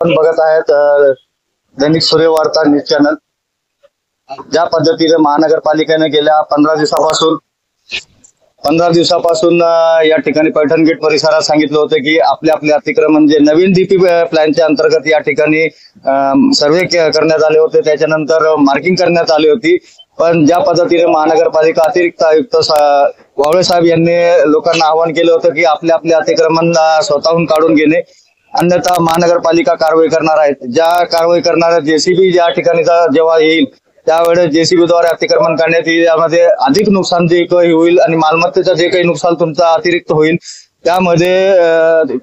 आपण बघत आहेत दैनिक सूर्य वार्ता न्यूज चॅनल। ज्या पद्धतीने महानगरपालिकेने गेल्या 15 दिवसापासून या ठिकाणी पैठण गेट परिसरात सांगितलं होतं की आपले अतिक्रमण म्हणजे नवीन डीपी प्लॅनच्या अंतर्गत या ठिकाणी सर्वे करण्यात आले होते, त्याच्यानंतर मार्किंग करण्यात आली होती। पण ज्या पद्धतीने महानगरपालिका अतिरिक्त आयुक्त वावळे साहेब यांनी लोकांना आवाहन केलं होतं की आपले अतिक्रमण स्वतःहून काढून घेणे, अन्यथा महानगरपालिका कारवाई करणार आहेत। ज्या कारवाई करणाऱ्या जेसीबी ज्या ठिकाणी जेव्हा येईल त्यावेळेस जेसीबीद्वारे अतिक्रमण करण्यात येईल, यामध्ये अधिक नुकसान जे काही होईल आणि मालमत्तेचं जे काही नुकसान तुमचा अतिरिक्त होईल त्यामध्ये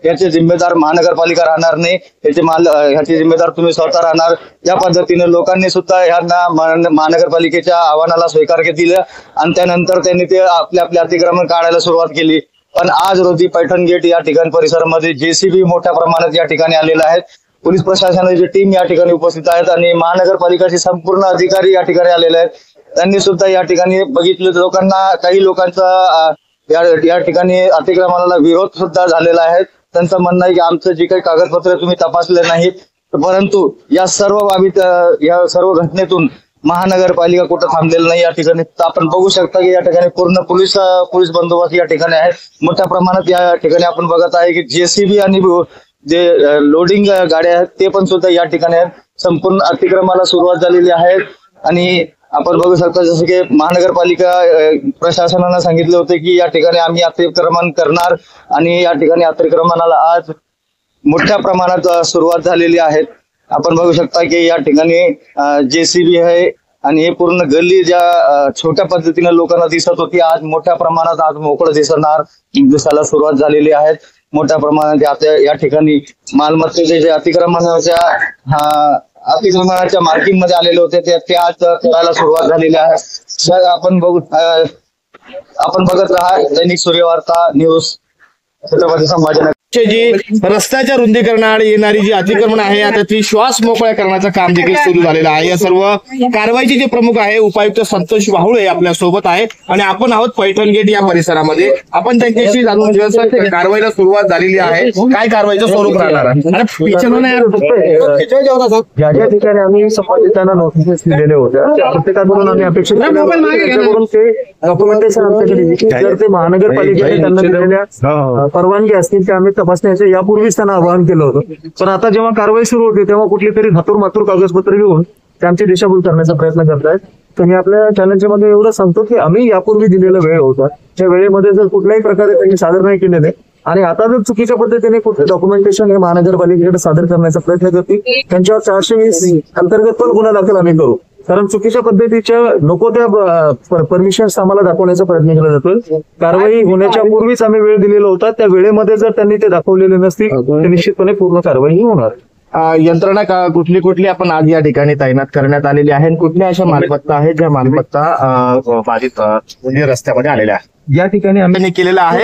याचे जिम्मेदार महानगरपालिका राहणार नाही, ह्याचे जिम्मेदार तुम्ही स्वतः राहणार। या पद्धतीने लोकांनी सुद्धा ह्यांना महानगरपालिकेच्या आव्हानाला स्वीकार केला आणि त्यानंतर त्यांनी ते आपले अतिक्रमण काढायला सुरुवात केली। पण आज रोजी पैठण गेट या ठिकाणी परिसरामध्ये जेसीबी मोठ्या प्रमाणात या ठिकाणी आलेला आहेत। पोलीस प्रशासनाची टीम या ठिकाणी उपस्थित आहेत आणि महानगरपालिकाचे संपूर्ण अधिकारी या ठिकाणी आलेले आहेत। त्यांनी सुद्धा या ठिकाणी बघितलं, लोकांना काही लोकांचा या ठिकाणी अतिक्रमणाला विरोध सुद्धा झालेला आहे। त्यांचं म्हणणं आहे की आमचं जे काही कागदपत्र तुम्ही तपासले नाहीत, परंतु या सर्व बाबीत या सर्व घटनेतून महानगरपालिका कुठं थांबलेलं नाही। या ठिकाणी आपण बघू शकता की या ठिकाणी पूर्ण पोलीस बंदोबस्त या ठिकाणी आहे मोठ्या प्रमाणात। या ठिकाणी आपण बघत आहे की जेसीबी आणि जे लोडिंग गाड्या आहेत ते पण सुद्धा या ठिकाणी आहेत। संपूर्ण अतिक्रमणाला सुरुवात झालेली आहे आणि आपण बघू शकता जसं की महानगरपालिका प्रशासनानं सांगितले होते की या ठिकाणी आम्ही अतिक्रमण करणार आणि या ठिकाणी अतिक्रमणाला आज मोठ्या प्रमाणात सुरुवात झालेली आहे। आपण बघू शकता की या ठिकाणी जेसीबी आहे आणि हे पूर्ण गल्ली ज्या छोट्या पद्धतीने लोकांना दिसत होती आज मोठ्या प्रमाणात आज मोकळं दिसायला सुरुवात झालेली आहे। मोठ्या प्रमाणात या ठिकाणी मालमत्तेचे जे अतिक्रमणाच्या मार्किंग मध्ये आलेले होते ते आज करायला सुरुवात झालेली आहे। आपण बघत राहा दैनिक सूर्य वार्ता न्यूज छत्रपती संभाजीनगर। जी रस्त्याच्या रुंदीकरणाआड येणारी जी अतिक्रमण आहे आता ती श्वास मोकळ्या करण्याचं काम देखील सुरू झालेलं आहे। या सर्व कारवाईचे जे प्रमुख आहे उपायुक्त संतोष वाहुळे आपल्या सोबत आहे आणि आपण आहोत पैठण गेट या परिसरामध्ये। आपण त्यांच्याशी जाणून घेऊया कारवाईला सुरुवात झालेली आहे, काय कारवाईचं स्वरूप राहणार आहे। ज्या ज्या ठिकाणी आम्ही संबंधितांना नोटिस दिलेले होते त्या प्रत्येकाकडून आम्ही अपेक्षा डॉक्युमेंटेशन आमच्याकडे जर ते महानगरपालिकेने त्यांना दिलेल्या परवानगी असतील ते आम्ही तपासण्याचे यापूर्वीच त्यांना आवाहन केलं होतं। पण आता जेव्हा कारवाई सुरू होती तेव्हा कुठली तरी धातूर कागदपत्र घेऊन त्यांची दिशाभूल करण्याचा प्रयत्न करतायत। तर मी आपल्या चॅनलच्या मध्ये एवढं सांगतो की आम्ही यापूर्वी दिलेला वेळ होता त्या वेळेमध्ये जर कुठल्याही प्रकारे त्यांनी सादर नाही केलेले आणि आता जर चुकीच्या पद्धतीने कुठले डॉक्युमेंटेशन हे महानगरपालिकेकडे सादर करण्याचा प्रयत्न करतील त्यांच्यावर 420 अंतर्गत पण गुन्हा दाखल आम्ही करू, कारण चुकीच्या पद्धतीच्या नको त्या परमिशन्स आम्हाला दाखवण्याचा प्रयत्न केला जातोय। कारवाई होण्याच्या पूर्वीच आम्ही वेळ दिलेला होता, त्या वेळेमध्ये जर त्यांनी ते दाखवलेले नसतील तर निश्चितपणे पूर्ण कारवाई होणार। यंत्रणा कुठली आपण आज या ठिकाणी तैनात करण्यात आलेली आहे, कुठल्या अशा मालमत्ता आहेत ज्या मालमत्ता बाधित रस्त्यामध्ये आलेल्या आहेत या ठिकाणी आम्ही केलेला आहे।